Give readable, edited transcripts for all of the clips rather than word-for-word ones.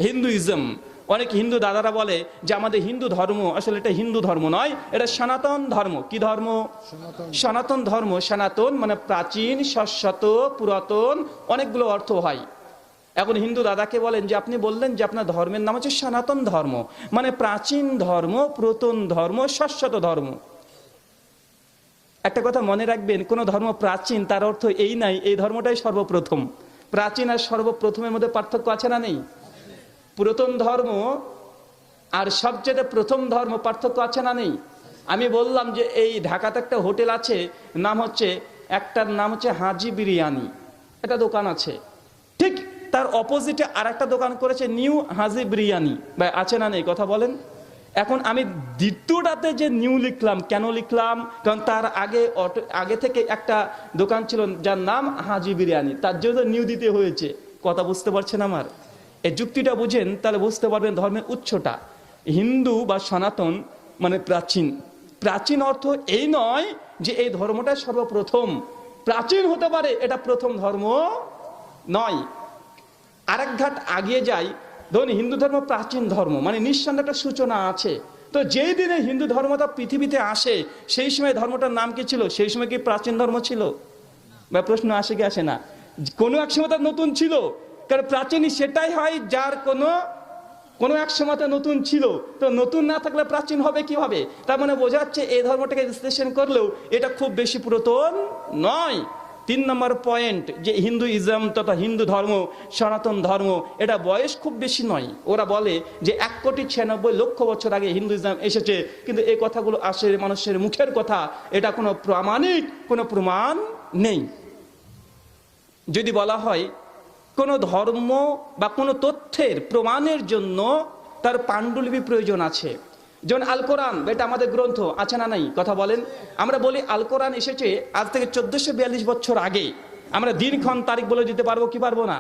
Hinduism. অনেক হিন্দু দাদারা বলে যে আমাদের হিন্দু ধর্ম, আসলে এটা হিন্দু ধর্ম নয়, এটা সনাতন ধর্ম। কি ধর্ম? সনাতন ধর্ম। সনাতন মানে প্রাচীন, শাশ্বত, পুরাতন, অনেকগুলো অর্থ হয়। এখন হিন্দু দাদাকে বলেন যে আপনি বললেন যে আপনার ধর্মের নাম হচ্ছে সনাতন ধর্ম, মানে প্রাচীন ধর্ম, পুরাতন ধর্ম, শাশ্বত ধর্ম। একটা কথা মনে রাখবেন, কোন ধর্ম প্রাচীন তার অর্থ এই নাই এই ধর্মটাই সর্বপ্রথম। প্রাচীন আর সর্বপ্রথমের মধ্যে পার্থক্য আছে না নেই? পুরাতন ধর্ম আর সবচেয়ে প্রথম ধর্ম পার্থক্য আছে না নেই? আমি বললাম যে এই ঢাকাতে একটা হোটেল আছে, নাম হচ্ছে, একটার নাম হচ্ছে হাজি বিরিয়ানি, একটা দোকান আছে। ঠিক তার অপোজিটে আর একটা দোকান করেছে নিউ হাজি বিরিয়ানি। ভাই আছে না নেই? কথা বলেন। এখন আমি দ্বিতীয়টাতে যে নিউ লিখলাম, কেন লিখলাম? কারণ তার আগে থেকে একটা দোকান ছিল যার নাম হাজি বিরিয়ানি, তার জন্য নিউ দিতে হয়েছে। কথা বুঝতে পারছেন আমার? এই যুক্তিটা বুঝেন তাহলে বুঝতে পারবেন ধর্মের উৎসটা। হিন্দু বা সনাতন মানে প্রাচীন। প্রাচীন অর্থ এই নয় যে এই ধর্মটা সর্বপ্রথম। প্রাচীন হতে পারে, এটা প্রথম ধর্ম নয়। আরেক ঘাট আগিয়ে যাই, ধরুন হিন্দু ধর্ম প্রাচীন ধর্ম, মানে নিঃসন্দেহে একটা সূচনা আছে। তো যেই দিনে হিন্দু ধর্মটা পৃথিবীতে আসে সেই সময় ধর্মটার নাম কি ছিল? সেই সময় কি প্রাচীন ধর্ম ছিল? বা প্রশ্ন আসে কি আসে না? কোনো এক সময় তার নতুন ছিল, কারণ প্রাচীন সেটাই হয় যার কোনো এক সময় নতুন ছিল। তো নতুন না থাকলে প্রাচীন হবে কিভাবে? তার মানে বোঝা যাচ্ছে এই ধর্মটাকে বিশ্লেষণ করলেও এটা খুব বেশি পুরাতন নয়। 3 নম্বর পয়েন্ট, যে হিন্দুইজম তথা হিন্দু ধর্ম, সনাতন ধর্ম, এটা বয়স খুব বেশি নয়। ওরা বলে যে 1,96,00,000 বছর আগে হিন্দুইজম এসেছে, কিন্তু এই কথাগুলো আসে মানুষের মুখের কথা, এটা কোনো প্রামাণিক কোনো প্রমাণ নেই। যদি বলা হয় কোনো ধর্ম বা কোনো তথ্যের প্রমাণের জন্য তার পাণ্ডুলিপি প্রয়োজন আছে, যেমন আল কোরআন, এটা আমাদের গ্রন্থ, আছে না নাই? কথা বলেন। আমরা বলি আল কোরআন এসেছে আজ থেকে 1442 বছর আগে। আমরা দিনক্ষণ তারিখ বলে দিতে পারবো কি পারবো না?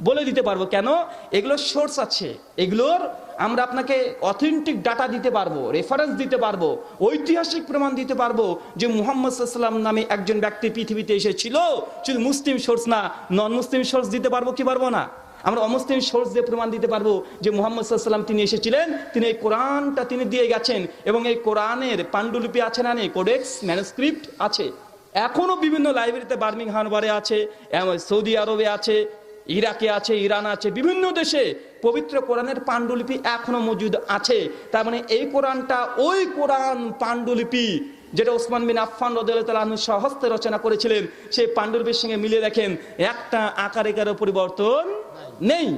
বলে দিতে পারবো। কেন? এগুলোর সোর্স আছে, এগুলোর আমরা আপনাকে অথেন্টিক ডাটা দিতে পারবো, রেফারেন্স দিতে পারবো, ঐতিহাসিক প্রমাণ দিতে পারবো যে মুহাম্মদ সাল্লাল্লাহু আলাইহি ওয়াসাল্লাম নামে একজন ব্যক্তি পৃথিবীতে এসেছিল। শুধু মুসলিম সোর্স না, নন মুসলিম সোর্স দিতে পারবো কি পারবো না? আমরা অমুসলিম সোর্স দিয়ে প্রমাণ দিতে পারবো যে মুহাম্মদ সাল্লাল্লাহু আলাইহি ওয়াসাল্লাম তিনি এসেছিলেন, তিনি এই কোরআনটা তিনি দিয়ে গেছেন, এবং এই কোরআনের পাণ্ডুলিপি আছে না নেই? কোডেক্স, ম্যানুস্ক্রিপ্ট আছে। এখনো বিভিন্ন লাইব্রেরিতে, বার্মিংহাম বারে আছে, সৌদি আরবে আছে, ইরাকে আছে, ইরান আছে, বিভিন্ন দেশে পবিত্র কোরআনের পাণ্ডুলিপি এখনো মজুদ আছে। তার মানে এই কোরআনটা ওই কোরআন পাণ্ডুলিপি যেটা ওসমান বিন আফফান রাদিয়াল্লাহু তাআলা আনহু স্বহস্তে রচনা করেছিলেন, সেই পাণ্ডুলিপির সঙ্গে মিলিয়ে দেখেন একটা আকারের পরিবর্তন নেই।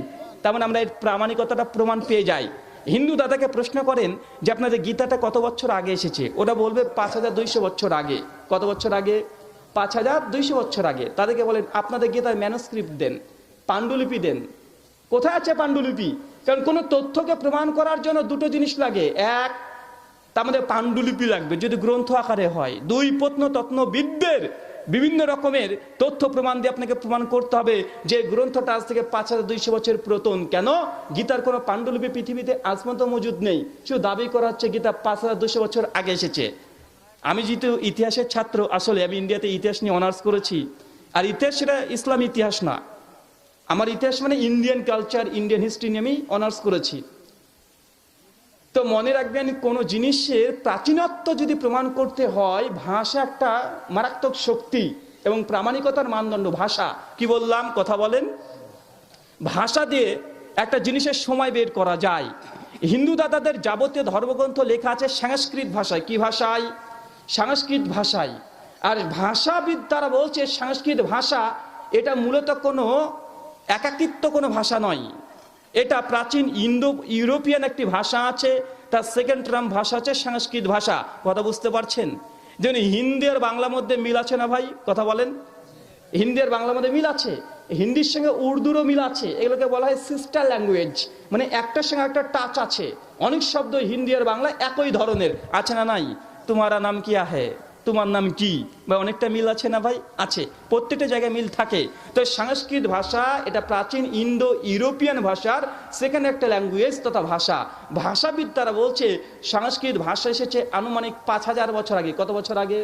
তার মানে আমরা এর প্রামাণিকতাটা প্রমাণ পেয়ে যাই। হিন্দু দাদাকে প্রশ্ন করেন যে আপনাদের গীতাটা কত বছর আগে এসেছে? ওরা বলবে 5200 বছর আগে। কত বছর আগে? 5200 বছর আগে। তাদেরকে বলেন আপনাদের গীতার ম্যানুস্ক্রিপ্ট দেন, পাণ্ডুলিপি দেন। কোথায় আছে পাণ্ডুলিপি? কারণ কোনো তথ্যকে প্রমাণ করার জন্য দুটো জিনিস লাগে। এক, তার মধ্যে পাণ্ডুলিপি লাগবে যদি গ্রন্থ আকারে হয়। দুই, প্রত্নতত্ত্ববিদদের বিভিন্ন রকমের তথ্য প্রমাণ দিয়ে আপনাকে প্রমাণ করতে হবে যে গ্রন্থটা আজ থেকে 5200 বছর পুরাতন। কেন? গীতার কোনো পাণ্ডুলিপি পৃথিবীতে আজ পর্যন্ত মজুদ নেই। শুধু দাবি করা হচ্ছে গীতা 5200 বছর আগে এসেছে। আমি যেহেতু ইতিহাসের ছাত্র, আসলে আমি ইন্ডিয়াতে ইতিহাস নিয়ে অনার্স করেছি, আর ইতিহাস সেটা ইসলাম ইতিহাস না। আমার ইতিহাস মানে ইন্ডিয়ান কালচার, ইন্ডিয়ান হিস্ট্রি নিয়ে আমি অনার্স করেছি। তো মনে রাখবেন, কোনো জিনিসের প্রাচীনত্ব যদি প্রমাণ করতে হয়, ভাষা একটা মারাত্মক শক্তি এবং প্রামাণিকতার মানদণ্ড। ভাষা কি বললাম? কথা বলেন। ভাষা দিয়ে একটা জিনিসের সময় বের করা যায়। হিন্দু দাদাদের যাবতীয় ধর্মগ্রন্থ লেখা আছে সংস্কৃত ভাষায়। কি ভাষায়? সংস্কৃত ভাষায়। আর ভাষাবিদ তারা বলছে সংস্কৃত ভাষা এটা মূলত কোনো একাকিত্ব কোনো ভাষা নয়, এটা প্রাচীন ইন্দো ইউরোপিয়ান একটি ভাষা আছে, তার সেকেন্ড টার্ম ভাষা আছে সংস্কৃত ভাষা। কথা বুঝতে পারছেন? যেমন হিন্দি আর বাংলার মধ্যে মিল আছে না ভাই? কথা বলেন। হিন্দি আর বাংলার মধ্যে মিল আছে, হিন্দির সঙ্গে উর্দুরও মিল আছে। এগুলোকে বলা হয় সিস্টার ল্যাঙ্গুয়েজ, মানে একটার সঙ্গে একটা টাচ আছে। অনেক শব্দ হিন্দি আর বাংলা একই ধরনের, আছে না নাই? তোমারা নাম কি আহে, তোমার নাম কি, বা অনেকটা মিল আছে না ভাই? আছে, প্রত্যেকটা জায়গায় মিল থাকে। তো সংস্কৃত ভাষা এটা প্রাচীন ইন্দো ইউরোপিয়ান ভাষার সেকেন্ড একটা ল্যাঙ্গুয়েজ তথা ভাষা। ভাষাবিদ তারা বলছে সংস্কৃত ভাষা এসেছে আনুমানিক 5000 বছর আগে। কত বছর আগে?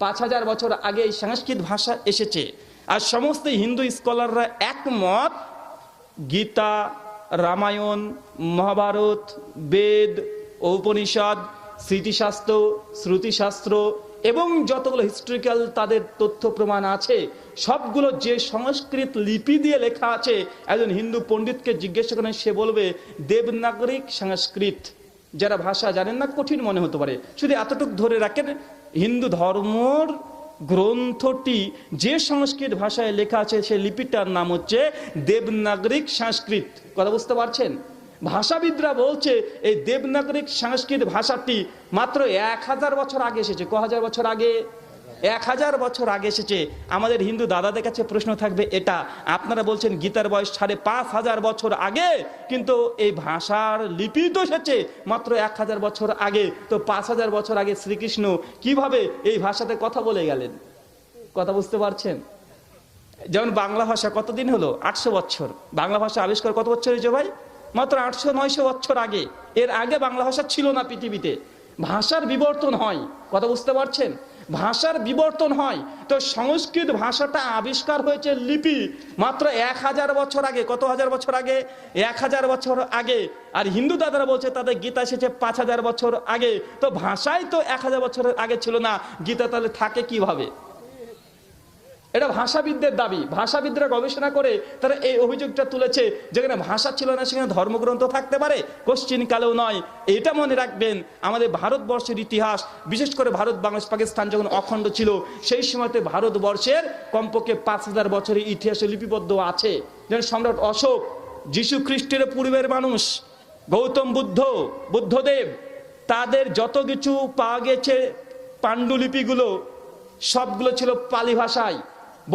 5000 বছর আগে এই সংস্কৃত ভাষা এসেছে। আর সমস্ত হিন্দু স্কলাররা একমত, গীতা, রামায়ণ, মহাভারত, বেদ, উপনিষদ, স্মৃতিশাস্ত্র, শ্রুতিশাস্ত্র এবং যতগুলো হিস্টোরিক্যাল তাদের তথ্য প্রমাণ আছে, সবগুলো যে সংস্কৃত লিপি দিয়ে লেখা আছে, একজন হিন্দু পণ্ডিতকে জিজ্ঞাসা করেন, সে বলবে দেবনাগরিক সংস্কৃত। যারা ভাষা জানেন না, কঠিন মনে হতে পারে, শুধু এতটুকু ধরে রাখেন, হিন্দু ধর্মর গ্রন্থটি যে সংস্কৃত ভাষায় লেখা আছে সেই লিপিটার নাম হচ্ছে দেবনাগরিক সংস্কৃত। কথা বুঝতে পারছেন? ভাষাবিদরা বলছে এই দেবনাগরিক সংস্কৃত ভাষাটি মাত্র 1000 বছর আগে এসেছে। ক হাজার বছর আগে? 1000 বছর আগে এসেছে। আমাদের হিন্দু দাদাদের কাছে প্রশ্ন থাকবে এটা, আপনারা বলছেন গীতার বয়স 5500 বছর আগে, কিন্তু এই ভাষার লিপি তো এসেছে মাত্র 1000 বছর আগে। তো 5000 বছর আগে শ্রীকৃষ্ণ কিভাবে এই ভাষাতে কথা বলে গেলেন? কথা বুঝতে পারছেন? যেমন বাংলা ভাষা কতদিন হলো? 800 বছর। বাংলা ভাষা আবিষ্কার কত বছর হয়েছে ভাই? মাত্র 800-900 বছর আগে। এর আগে বাংলা ভাষা ছিল না পৃথিবীতে। ভাষার বিবর্তন হয়। কথা বুঝতে পারছেন? ভাষার বিবর্তন হয়। তো সংস্কৃত ভাষাটা আবিষ্কার হয়েছে লিপি মাত্র 1000 বছর আগে। কত হাজার বছর আগে? 1000 বছর আগে। আর হিন্দু দাদারা বলছে তাদের গীতা এসেছে 5000 বছর আগে। তো ভাষাই তো 1000 বছরের আগে ছিল না, গীতা তাহলে থাকে কিভাবে? এটা ভাষাবিদদের দাবি। ভাষাবিদরা গবেষণা করে তারা এই অভিযোগটা তুলেছে, যেখানে ভাষা ছিল না সেখানে ধর্মগ্রন্থ থাকতে পারে? কোশ্চিন কালেও নয়। এটা মনে রাখবেন, আমাদের ভারতবর্ষের ইতিহাস, বিশেষ করে ভারত, বাংলাদেশ, পাকিস্তান যখন অখণ্ড ছিল, সেই সময়তে ভারতবর্ষের কমপক্ষে 5000 বছরের ইতিহাসে লিপিবদ্ধ আছে। যেমন সম্রাট অশোক, যীশু খ্রিস্টের পূর্বের মানুষ, গৌতম বুদ্ধ, বুদ্ধদেব, তাদের যত কিছু পাওয়া গেছে পাণ্ডুলিপিগুলো সবগুলো ছিল পালি ভাষায়।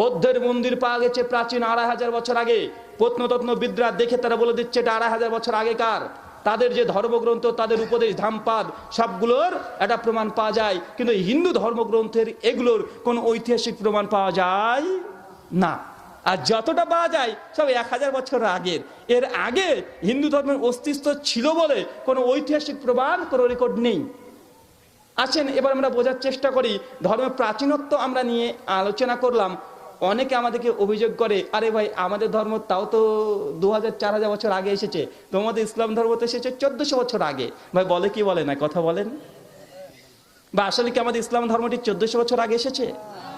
বৌদ্ধের মন্দির পাওয়া গেছে প্রাচীন 2500 বছর আগে। প্রত্নতত্ত্ববিদরা দেখে তারা বলে দিচ্ছে এটা 2500 বছর আগেকার। তাদের যে ধর্মগ্রন্থ, তাদের উপদেশ, ধামপাদ, সবগুলোর একটা প্রমাণ পাওয়া যায়। কিন্তু হিন্দু ধর্মগ্রন্থের এগুলোর কোনো ঐতিহাসিক প্রমাণ পাওয়া যায় না। আর যতটা পাওয়া যায় সব 1000 বছর আগের। এর আগে হিন্দু ধর্মের অস্তিত্ব ছিল বলে কোনো ঐতিহাসিক প্রমাণ, কোনো রেকর্ড নেই। আসেন এবার আমরা বোঝার চেষ্টা করি। ধর্মের প্রাচীনত্ব আমরা নিয়ে আলোচনা করলাম। অনেকে আমাদেরকে অভিযোগ করে, আরে ভাই আমাদের ধর্ম তাও তো 2000-4000 বছর আগে এসেছে, তোমাদের ইসলাম ধর্ম তো এসেছে 1400 বছর আগে। ভাই বলে কি বলে না? কথা বলেন। বা আসলে কি আমাদের ইসলাম ধর্মটি 1400 বছর আগে এসেছে?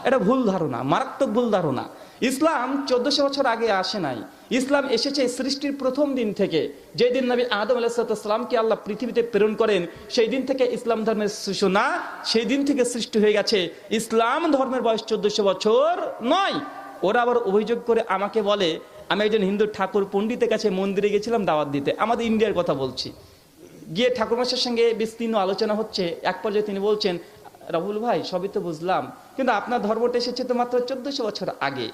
এটা ভুল ধারণা, মারাত্মক ভুল ধারণা। ইসলাম 1400 বছর আগে আসে নাই। ইসলাম এসেছে সৃষ্টির প্রথম দিন থেকে। যেই দিন নবী আদম আলাইহিসসালামকে আল্লাহ পৃথিবীতে প্রেরণ করেন, সেই দিন থেকে ইসলাম ধর্মের সূচনা, সেই দিন থেকে সৃষ্টি হয়ে গেছে। ইসলাম ধর্মের বয়স 1400 বছর নয়। ওরা আবার অভিযোগ করে আমাকে বলে, আমি একজন হিন্দু ঠাকুর পণ্ডিতের কাছে মন্দিরে গেছিলাম দাওয়াত দিতে, আমাদের ইন্ডিয়ার কথা বলছি। গিয়ে ঠাকুরমশাইয়ের সঙ্গে বিস্তীর্ণ আলোচনা হচ্ছে। এক পর্যায়ে তিনি বলছেন, রাহুল ভাই সবই তো বুঝলাম, কিন্তু আপনার ধর্মটা এসেছে তো মাত্র 1400 বছর আগে।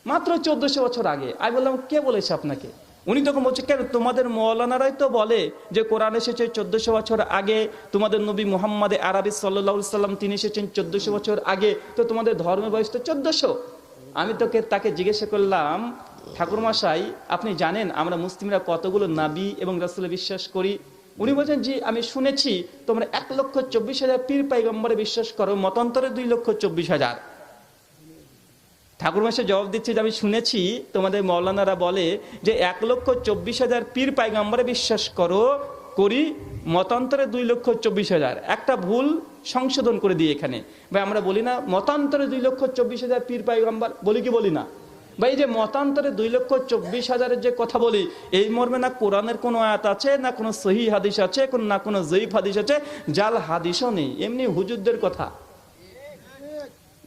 মাত্র 1400 বছর আগে। আমি বললাম কে বলেছে আপনাকে? উনি তখন বলছে, কেন তোমাদের মৌলানারাই তো বলে যে কোরআন এসেছে 1400 বছর আগে, তোমাদের নবী মুহাম্মদ আরবি সাল্লাল্লাহু আলাইহি সাল্লাম তিনি এসেছেন 1400 বছর আগে, তো তোমাদের ধর্মের বয়স তো 1400। আমি তাকে জিজ্ঞাসা করলাম, ঠাকুরমশাই আপনি জানেন আমরা মুসলিমরা কতগুলো নবী এবং রাসূলে বিশ্বাস করি? উনি বলছেন, জি আমি শুনেছি তোমরা 1,24,000 পীর পয়গম্বরে বিশ্বাস করো, মতান্তরে 2,24,000। ঠাকুরমশাই জবাব দিচ্ছে যে আমি শুনেছি তোমাদের মৌলানারা বলে যে 1,24,000 পীর পয়গম্বরে বিশ্বাস করি, মতান্তরে 2,24,000। একটা ভুল সংশোধন করে দিই এখানে। ভাই আমরা বলি না মতান্তরে 2,24,000 পীর পয়গম্বর? বলি কি বলি না? ভাই যে মতান্তরে 2,24,000 যে কথা বলি, এই মর্মে না কোরআনের কোনো আয়াত আছে, না কোনো সহি হাদিস আছে, না কোনো জয়ীফ হাদিস আছে, জাল হাদিসও নেই, এমনি হুজুরদের কথা।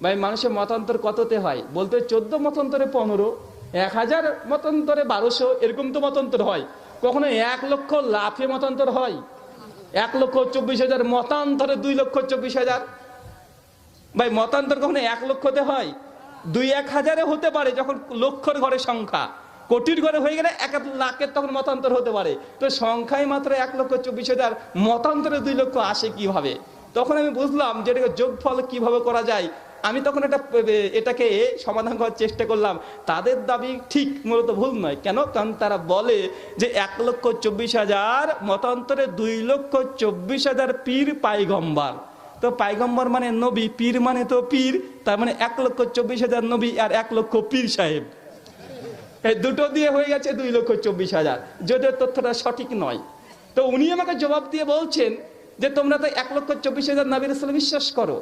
ভাই মানুষের মতান্তর কততে হয়? বলতে 14 মতান্তরে 15, 1000 মতান্তরে 1200, এরকম তো মতান্তর হয়। কখনো 1 লক্ষ লাফে মতান্তর হয়? 1,24,000 মতান্তরে 2,24,000। ভাই মতান্তর কখনো 1 লক্ষতে হয়? 2-1,000 হতে পারে যখন লক্ষর ঘরে সংখ্যা, কোটির ঘরে হয়ে গেলে 1 লাখের তখন মতান্তর হতে পারে। তো সংখ্যায় মাত্র 1,24,000, মতান্তরে 2 লক্ষ আসে কিভাবে? তখন আমি বুঝলাম যে এটাকে যোগফল কিভাবে করা যায়। আমি তখন এটাকে সমাধান করার চেষ্টা করলাম। তাদের দাবি ঠিক, মূলত ভুল নয়। কেন? কারণ তারা বলে যে 1,24,000 মতান্তরে 2,24,000 পীর পাইগম্বর। তো পাইগম্বর মানে নবী, পীর মানে তো পীর, তার মানে 1,24,000 নবী আর 1 লক্ষ পীর সাহেব। এই দুটো দিয়ে হয়ে গেছে 2,24,000, যদিও তথ্যটা সঠিক নয়। তো উনি আমাকে জবাব দিয়ে বলছেন যে তোমরা তো 1,24,000 নবী রাসূল বিশ্বাস করো।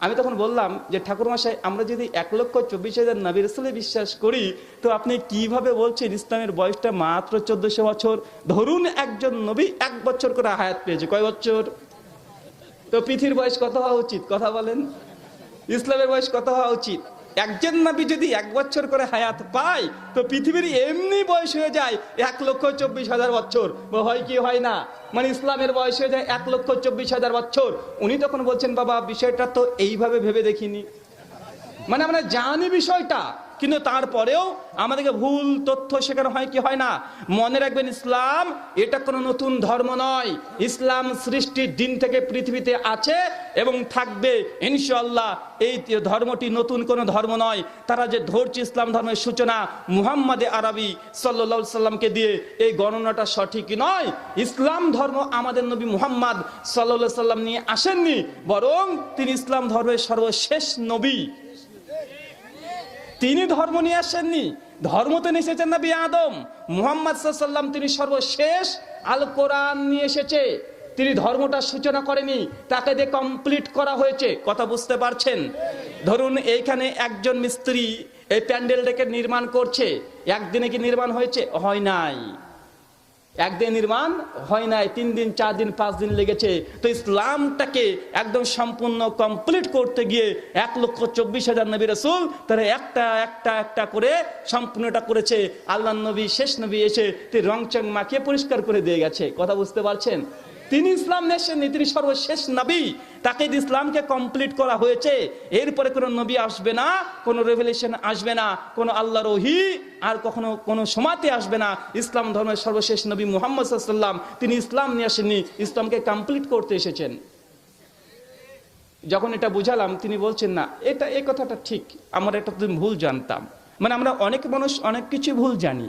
আমি তখন বললাম যে ঠাকুরমশাই, আমরা যদি 1,24,000 নবী রাসূলে বিশ্বাস করি, তো আপনি কিভাবে বলছেন ইসলামের বয়সটা মাত্র 1400 বছর? ধরুন একজন নবী 1 বছর করে হায়াত পেয়েছে, কয় বছর? তো পৃথিবীর বয়স কত হওয়া উচিত? কথা বলেন, ইসলামের বয়স কত হওয়া উচিত? একজন নবী যদি 1 বছর করে হায়াত পায়, তো পৃথিবীর এমনি বয়স হয়ে যায় 1,24,000 বছর। হয় কি হয় না? মানে ইসলামের বয়স হয়ে যায় 1,24,000 বছর। উনি তখন বলছেন, বাবা বিষয়টা তো এইভাবে ভেবে দেখিনি। মানে আমরা জানি বিষয়টা, কিন্তু তারপরেও আমাদেরকে ভুল তথ্য শেখানো হয় কি হয় না? মনে রাখবেন, ইসলাম এটা কোনো নতুন ধর্ম নয়। ইসলাম সৃষ্টির দিন থেকে পৃথিবীতে আছে এবং থাকবে ইনশাআল্লাহ। এই ধর্মটি নতুন কোনো ধর্ম নয়। তারা যে ধরছে ইসলাম ধর্মের সূচনা মুহাম্মদ আরবি সাল্লাল্লাহু আলাইহি সাল্লামকে দিয়ে, এই গণনাটা সঠিক নয়। ইসলাম ধর্ম আমাদের নবী মুহাম্মদ সাল্লাল্লাহু আলাইহি সাল্লাম নিয়ে আসেননি, বরং তিনি ইসলাম ধর্মের সর্বশেষ নবী। তিনি ধর্ম নিয়ে আসেননি, ধর্ম তো নিয়ে এসেছেন নবী আদম। মুহাম্মদ সাল্লাল্লাহু আলাইহি সাল্লাম তিনি সর্বশেষ, আল কোরআন নিয়ে এসেছে। তিনি ধর্মটা সূচনা করেনি, তাকে দিয়ে কমপ্লিট করা হয়েছে। কথা বুঝতে পারছেন? ধরুন এইখানে একজন মিস্ত্রি এই প্যান্ডেলটাকে নির্মাণ করছে। একদিনে কি নির্মাণ হয়েছে? হয় নাই। একদিন নির্মাণ হয় নাই, 3 দিন 4 দিন 5 দিন লেগেছে। তো ইসলামটাকে একদম সম্পূর্ণ কমপ্লিট করতে গিয়ে 1,24,000 নবী রাসূল তারা একটা করে সম্পূর্ণটা করেছে। আল্লাহ নবী, শেষ নবী এসে তিনি রংচং মাখিয়ে পরিষ্কার করে দিয়ে গেছে। কথা বুঝতে পারছেন? তিনি ইসলাম নেননি, তিনি সর্বশেষ নবী, তাকে ইসলামকে কমপ্লিট করা হয়েছে। এরপরে কোনো নবী আসবে না, কোনো রেভেলেশন আসবে না, কোনো আল্লাহর ওহী আর কখনো কোনো সময়তে আসবে না। ইসলাম ধর্মের সর্বশেষ নবী মুহাম্মদ সাল্লাল্লাহু আলাইহি ওয়াসাল্লাম, তিনি ইসলাম নিয়ে আসেননি, ইসলামকে কমপ্লিট করতে এসেছেন। যখন এটা বুঝালাম, তিনি বলছেন না, এই কথাটা ঠিক, আমরা এটা ভুল জানতাম। মানে আমরা অনেক মানুষ অনেক কিছু ভুল জানি।